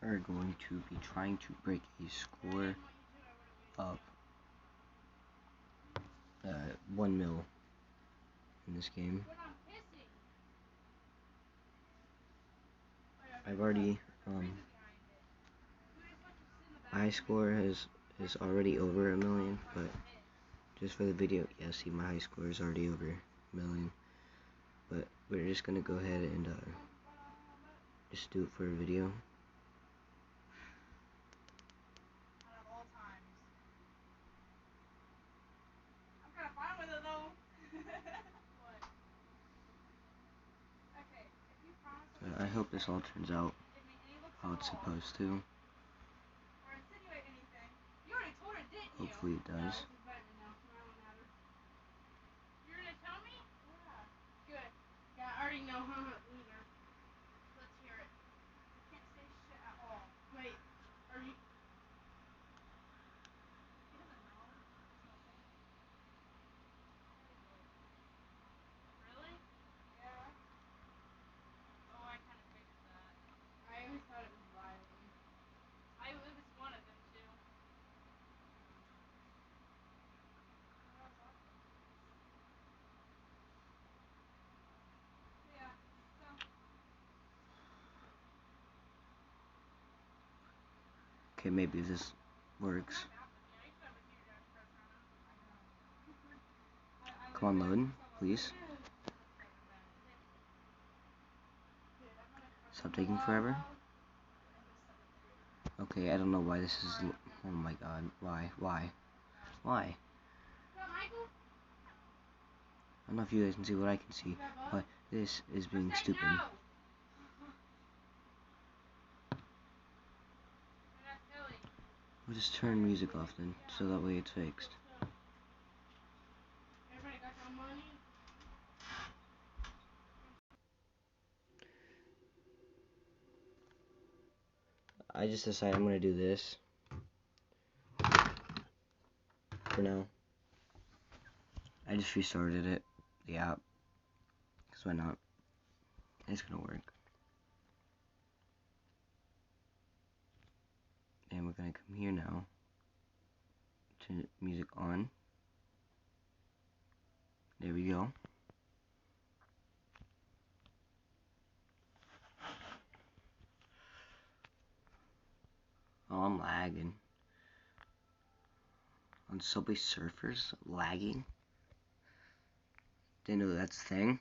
are going to be trying to break a score of 1 mil in this game. I've already my score is already over 1 million, but just for the video, yeah, see, my high score is already over 1 million. But we're just gonna go ahead and just do it for a video. I hope this all turns out how it's supposed to. Hopefully it does. You're gonna tell me? Yeah. Good. Yeah, I already know, huh, loser. Let's hear it. You can't say shit at all. Wait, are you... He doesn't know. Really? Yeah. Oh, I kind of figured that. I always thought it was Riley. It was one of them, too. Yeah, so... Okay, maybe this works. Come on, load, please. Stop taking forever. Okay, I don't know why this is... Oh my god, why? I don't know if you guys can see what I can see, but this is being stupid. We'll just turn music off then, so that way it's fixed. I just decided I'm gonna do this for now. I just restarted it, the app, because why not? It's gonna work. And we're gonna come here now, turn music on. There we go. Oh, I'm lagging. On Subway Surfers, lagging? Didn't know that's a thing.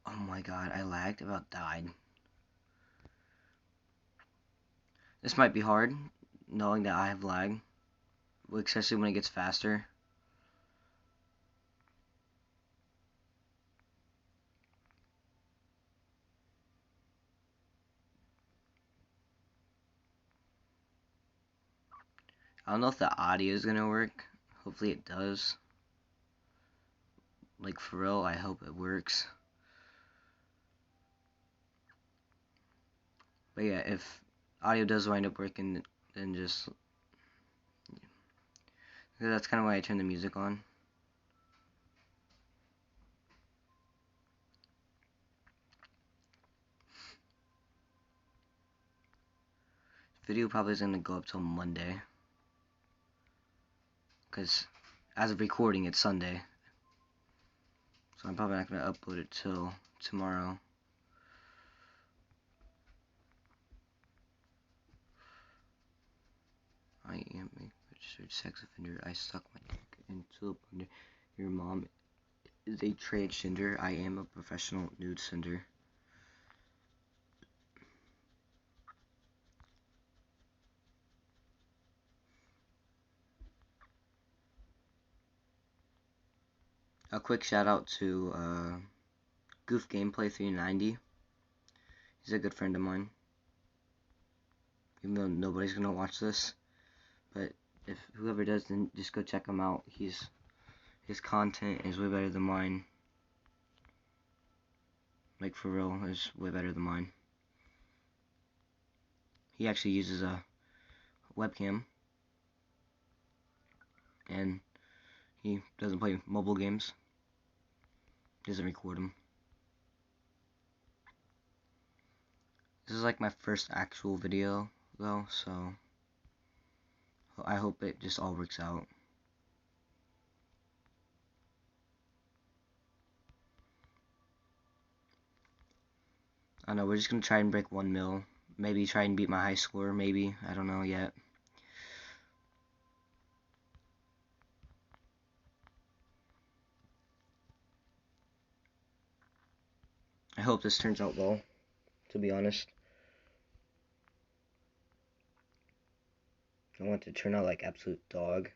Oh my god, I lagged, about died. This might be hard, knowing that I have lag, especially when it gets faster. I don't know if the audio is gonna work. Hopefully it does. Like, for real, I hope it works. But yeah, if audio does wind up working, then just... That's kind of why I turned the music on. Video probably isn't gonna go up till Monday. Because as of recording, it's Sunday. So I'm probably not gonna upload it till tomorrow. I am a registered sex offender. I suck my dick into a blender. Your mom is a transgender. I am a professional nude sender. A quick shout out to Goof Gameplay 390. He's a good friend of mine. Even though nobody's gonna watch this, but if whoever does, then just go check him out. His content is way better than mine. Like, for real, it's way better than mine. He actually uses a... webcam, and he doesn't play mobile games. Doesn't record them. This is like my first actual video though, so I hope it just all works out. I don't know, we're just gonna try and break 1 mil. Maybe try and beat my high score, maybe. I don't know yet. I hope this turns out well, to be honest. I want it to turn out like absolute dog.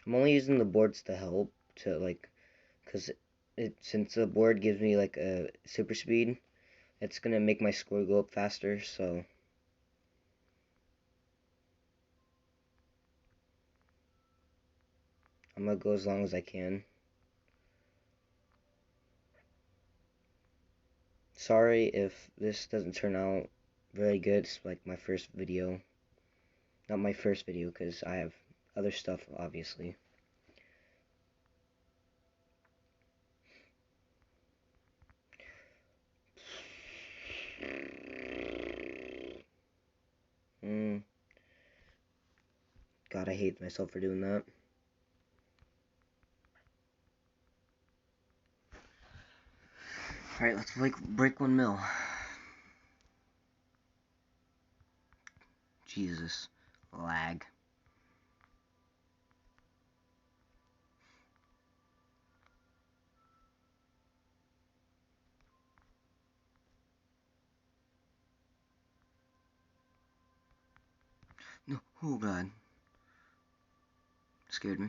I'm only using the boards to help, to like, cause since the board gives me like a super speed, it's gonna make my score go up faster, so. I'm gonna go as long as I can. Sorry if this doesn't turn out very good. It's like my first video. Not my first video, because I have other stuff, obviously. God, I hate myself for doing that. Alright, let's break 1 mil. Jesus. Lag. No, oh god. Scared me.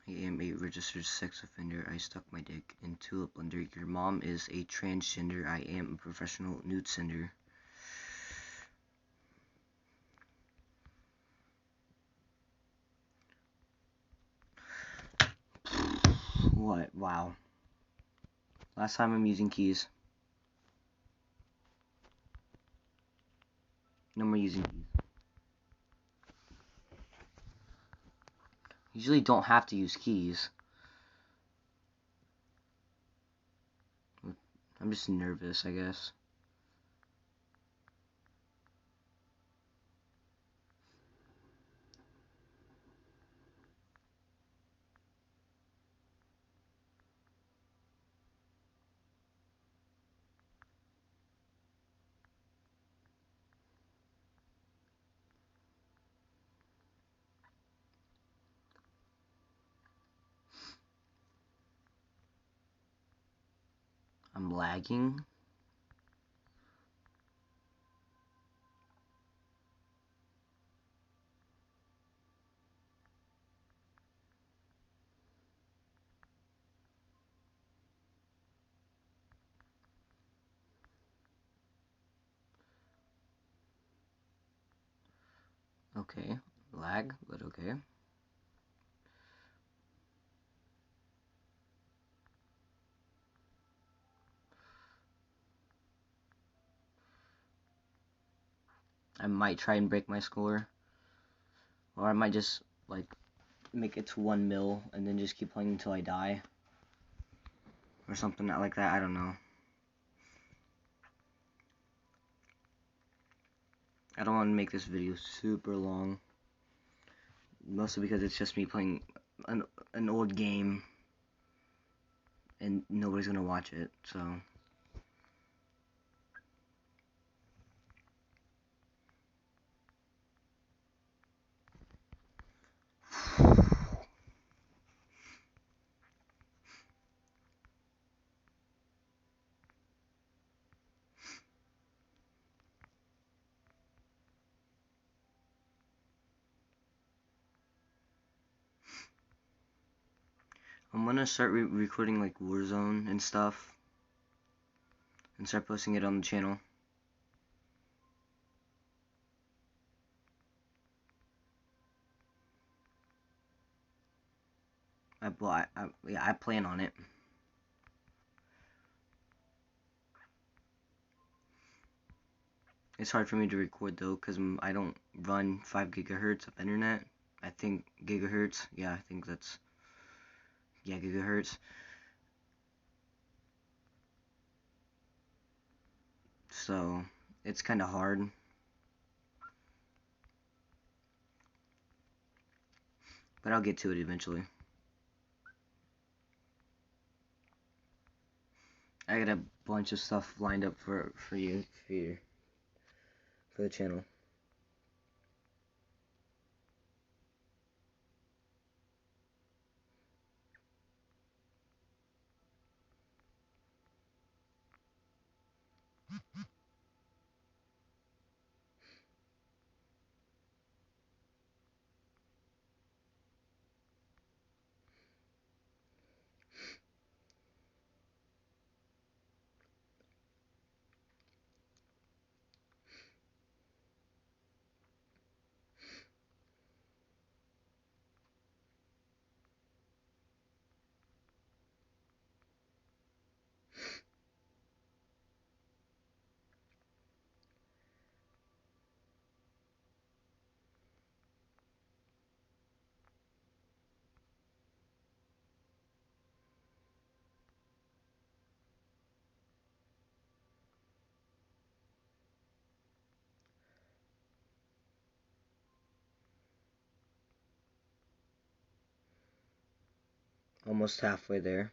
I am a registered sex offender. I stuck my dick into a blender. Your mom is a transgender. I am a professional nude sender. What? Wow. Last time I'm using keys. No more using keys. Usually don't have to use keys. I'm just nervous, I guess. I'm lagging. Okay. Lag, but okay. I might try and break my score. Or I might just, like, make it to 1 mil and then just keep playing until I die. Or something like that, I don't know. I don't want to make this video super long. Mostly because it's just me playing an old game. And nobody's gonna watch it, so. I'm gonna start recording like Warzone and stuff and start posting it on the channel. I plan on it. It's hard for me to record though, because I don't run 5 gigahertz of internet. I think gigahertz. Yeah, I think that's. Yeah, gigahertz. So, it's kind of hard. But I'll get to it eventually. I got a bunch of stuff lined up for you, for the channel. Almost halfway there.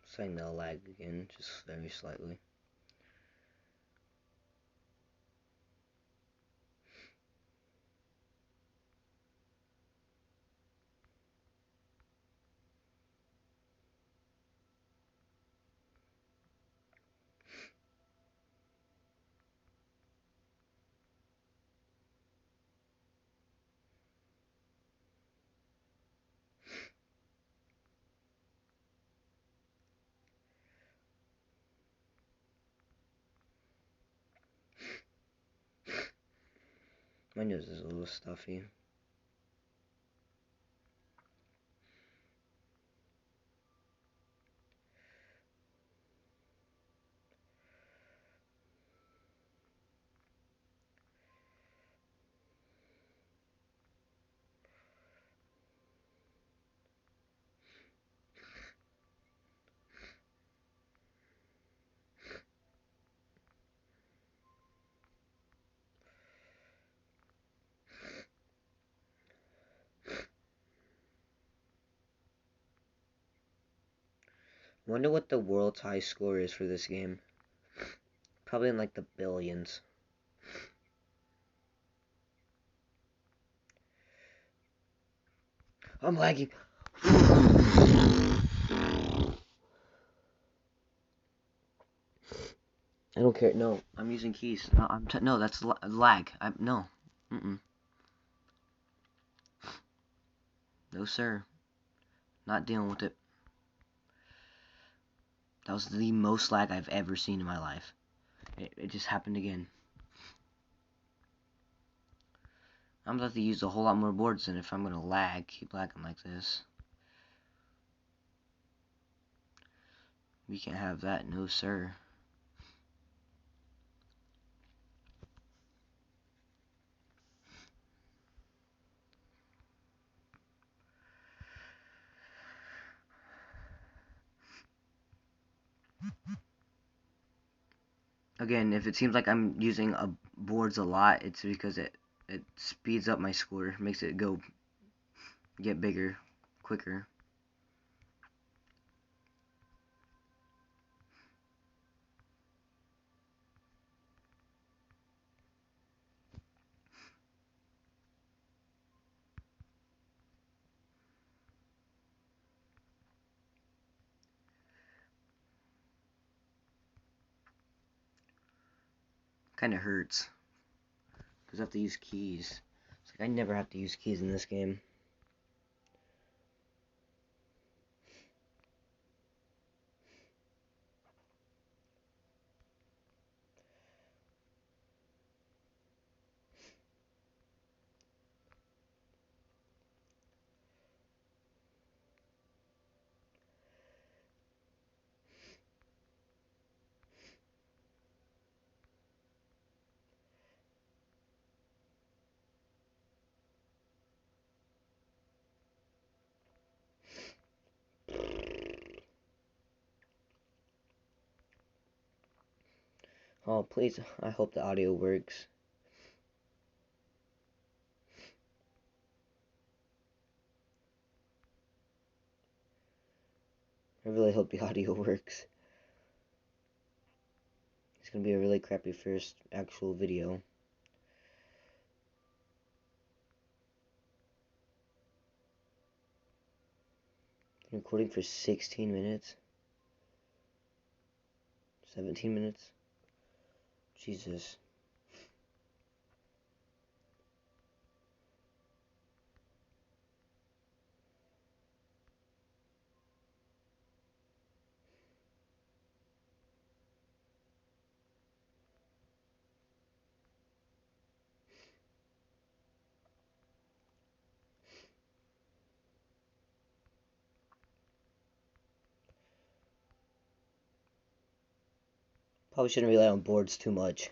Starting to lag again, just very slightly. My nose is a little stuffy. Wonder what the world's high score is for this game. Probably in like the billions. I'm lagging. I don't care. No, I'm using keys. No, no, that's lag. No. No, sir. Not dealing with it. That was the most lag I've ever seen in my life. It just happened again. I'm about to use a whole lot more boards than if I'm gonna keep lagging like this. We can't have that, no sir. Again, if it seems like I'm using boards a lot, it's because it speeds up my score, makes it get bigger, quicker. kind of hurts. Because I have to use keys. It's like I never have to use keys in this game. Oh, please, I hope the audio works. I really hope the audio works. It's gonna be a really crappy first actual video. I'm recording for 16 minutes. 17 minutes. Jesus. Probably shouldn't rely on boards too much.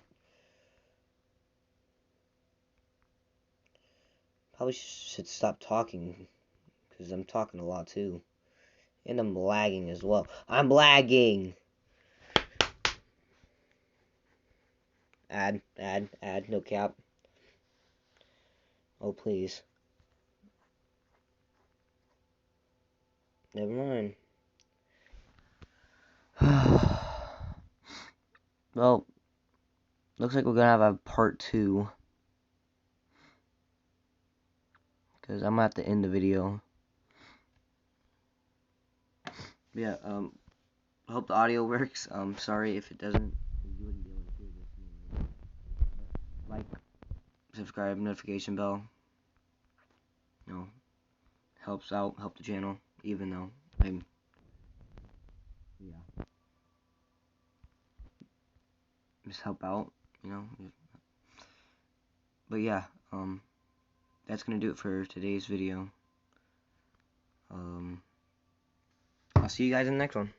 Probably should stop talking, because I'm talking a lot too. And I'm lagging as well. I'm lagging! Add, no cap. Oh, please. Never mind. Well, looks like we're gonna have a part 2. Because I'm gonna have to end the video. Yeah, I hope the audio works. Sorry if it doesn't. You wouldn't be able to hear this anyway. Like, subscribe, notification bell. You know, helps out, help the channel. Even though I'm, yeah, just help out. You know. But yeah, that's gonna do it for today's video. I'll see you guys in the next one.